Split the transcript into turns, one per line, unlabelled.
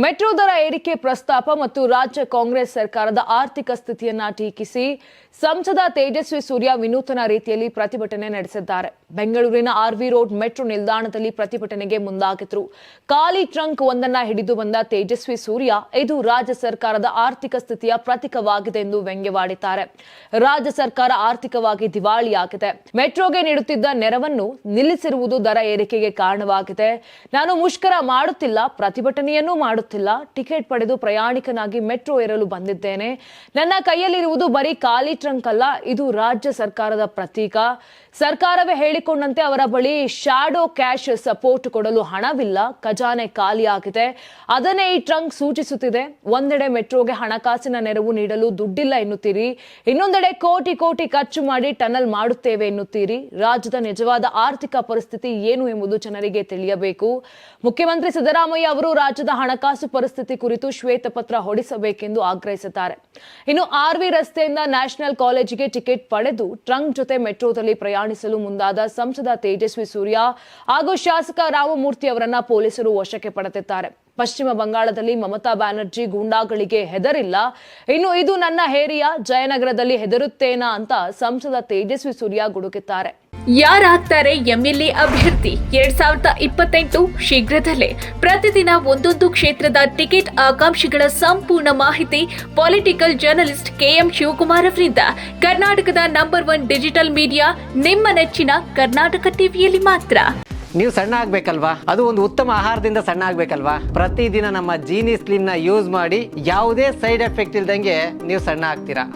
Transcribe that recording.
Metro ದರ ಏರಿಕೆ ಪ್ರಸ್ತಾಪ ಮತ್ತು ರಾಜ್ಯ ಕಾಂಗ್ರೆಸ್ ಸರ್ಕಾರದ ಆರ್ಥಿಕ ಸ್ಥಿತಿಯನ್ನ ಟೀಕಿಸಿ ಸಂಸದ ತೇಜಸ್ವಿ ಸೂರ್ಯ ವಿನೂತನ ರೀತಿಯಲ್ಲಿ ಪ್ರತಿಭಟನೆ ನಡೆಸಿದ್ದಾರೆ. ಬೆಂಗಳೂರಿನ ಆರ್ವಿ ರೋಡ್ ಮೆಟ್ರೋ ನಿಲ್ದಾಣದಲ್ಲಿ ಪ್ರತಿಭಟನೆಗೆ ಮುಂದಾಗಿದ್ರು. ಖಾಲಿ ಟ್ರಂಕ್ ಒಂದನ್ನ ಹಿಡಿದು ಬಂದ ತೇಜಸ್ವಿ ಸೂರ್ಯ ಇದು ರಾಜ್ಯ ಸರ್ಕಾರದ ಆರ್ಥಿಕ ಸ್ಥಿತಿಯ ಪ್ರತೀಕವಾಗಿದೆ ಎಂದು ವ್ಯಂಗ್ಯವಾಡಿದ್ದಾರೆ. ರಾಜ್ಯ ಸರ್ಕಾರ ಆರ್ಥಿಕವಾಗಿ ದಿವಾಳಿಯಾಗಿದೆ. ಮೆಟ್ರೋಗೆ ನೀಡುತ್ತಿದ್ದ ನೆರವನ್ನು ನಿಲ್ಲಿಸಿರುವುದು ದರ ಏರಿಕೆಗೆ ಕಾರಣವಾಗಿದೆ. ನಾನು ಮುಷ್ಕರ ಮಾಡುತ್ತಿಲ್ಲ, ಪ್ರತಿಭಟನೆಯನ್ನೂ ಮಾಡುತ್ತಿಲ್ಲ. ಟಿಕೆಟ್ ಪಡೆದು ಪ್ರಯಾಣಿಕನಾಗಿ ಮೆಟ್ರೋ ಏರಲು ಬಂದಿದ್ದೇನೆ. ನನ್ನ ಕೈಯಲ್ಲಿರುವುದು ಬರೀ ಖಾಲಿ ಟ್ರಂಕ್ ಅಲ್ಲ, ಇದು ರಾಜ್ಯ ಸರ್ಕಾರದ ಪ್ರತೀಕ. ಸರ್ಕಾರವೇ ಹೇಳಿಕೊಂಡಂತೆ ಅವರ ಬಳಿ ಶಾಡೋ ಕ್ಯಾಶ್ ಸಪೋರ್ಟ್ ಕೊಡಲು ಹಣವಿಲ್ಲ, ಖಜಾನೆ ಖಾಲಿಯಾಗಿದೆ. ಅದನ್ನೇ ಈ ಟ್ರಂಕ್ ಸೂಚಿಸುತ್ತಿದೆ. ಒಂದೆಡೆ ಮೆಟ್ರೋಗೆ ಹಣಕಾಸಿನ ನೆರವು ನೀಡಲು ದುಡ್ಡಿಲ್ಲ ಎನ್ನುತ್ತೀರಿ, ಇನ್ನೊಂದೆಡೆ ಕೋಟಿ ಕೋಟಿ ಖರ್ಚು ಮಾಡಿ ಟನಲ್ ಮಾಡುತ್ತೇವೆ ಎನ್ನುತ್ತೀರಿ. ರಾಜ್ಯದ ನಿಜವಾದ ಆರ್ಥಿಕ ಪರಿಸ್ಥಿತಿ ಏನು ಎಂಬುದು ಜನರಿಗೆ ತಿಳಿಯಬೇಕು. ಮುಖ್ಯಮಂತ್ರಿ ಸಿದ್ದರಾಮಯ್ಯ ಅವರು ರಾಜ್ಯದ ಹಣಕಾಸು ಪರಿಸ್ಥಿತಿ ಕುರಿತು ಶ್ವೇತಪತ್ರ ಹೊರಡಿಸಬೇಕೆಂದು ಆಗ್ರಹಿಸಿದ್ದಾರೆ. ಇನ್ನು ಆರ್ವಿ ರಸ್ತೆಯಿಂದ ನ್ಯಾಷನಲ್ ಕಾಲೇಜಿಗೆ ಟಿಕೆಟ್ ಪಡೆದು ಟ್ರಂಕ್ ಜೊತೆ ಮೆಟ್ರೋದಲ್ಲಿ ಪ್ರಯಾಣಿಸಲು ಮುಂದಾದ ಸಂಸದ ತೇಜಸ್ವಿ ಸೂರ್ಯ ಹಾಗೂ ಶಾಸಕ ರಾಮಮೂರ್ತಿ ಅವರನ್ನ ಪೊಲೀಸರು ವಶಕ್ಕೆ ಪಡೆದಿದ್ದಾರೆ. ಪಶ್ಚಿಮ ಬಂಗಾಳದಲ್ಲಿ ಮಮತಾ ಬ್ಯಾನರ್ಜಿ ಗೂಂಡಾಗಳಿಗೆ ಹೆದರಿಲ್ಲ, ಇನ್ನು ಇದು ನನ್ನ ಹೇರಿಯಾ, ಜಯನಗರದಲ್ಲಿ ಹೆದರುತ್ತೇನಾ ಅಂತ ಸಂಸದ ತೇಜಸ್ವಿ ಸೂರ್ಯ ಗುಡುಕಿದ್ದಾರೆ.
ಯಾರಾಗ್ತಾರೆ ಎಂಎಲ್ಎ ಅಭ್ಯರ್ಥಿ 2028 ಶೀಘ್ರದಲ್ಲೇ. ಪ್ರತಿದಿನ ಒಂದೊಂದು ಕ್ಷೇತ್ರದ ಟಿಕೆಟ್ ಆಕಾಂಕ್ಷಿಗಳ ಸಂಪೂರ್ಣ ಮಾಹಿತಿ ಪೊಲಿಟಿಕಲ್ ಜರ್ನಲಿಸ್ಟ್ ಕೆಎಂ ಶಿವಕುಮಾರ್ ಅವರಿಂದ. ಕರ್ನಾಟಕದ ನಂಬರ್ 1 ಡಿಜಿಟಲ್ ಮೀಡಿಯಾ ನಿಮ್ಮ ನೆಚ್ಚಿನ ಕರ್ನಾಟಕ ಟಿವಿಯಲ್ಲಿ ಮಾತ್ರ.
ನೀವು ಸಣ್ಣ ಆಗ್ಬೇಕಲ್ವಾ? ಅದು ಒಂದು ಉತ್ತಮ ಆಹಾರದಿಂದ ಸಣ್ಣ ಆಗ್ಬೇಕಲ್ವಾ? ಪ್ರತಿದಿನ ನಮ್ಮ ಜೀನಿ ಸ್ಲಿಮ್ ನ ಯೂಸ್ ಮಾಡಿ ಯಾವುದೇ ಸೈಡ್ ಎಫೆಕ್ಟ್ ಇಲ್ದಂಗೆ ನೀವು ಸಣ್ಣ ಆಗ್ತೀರಾ.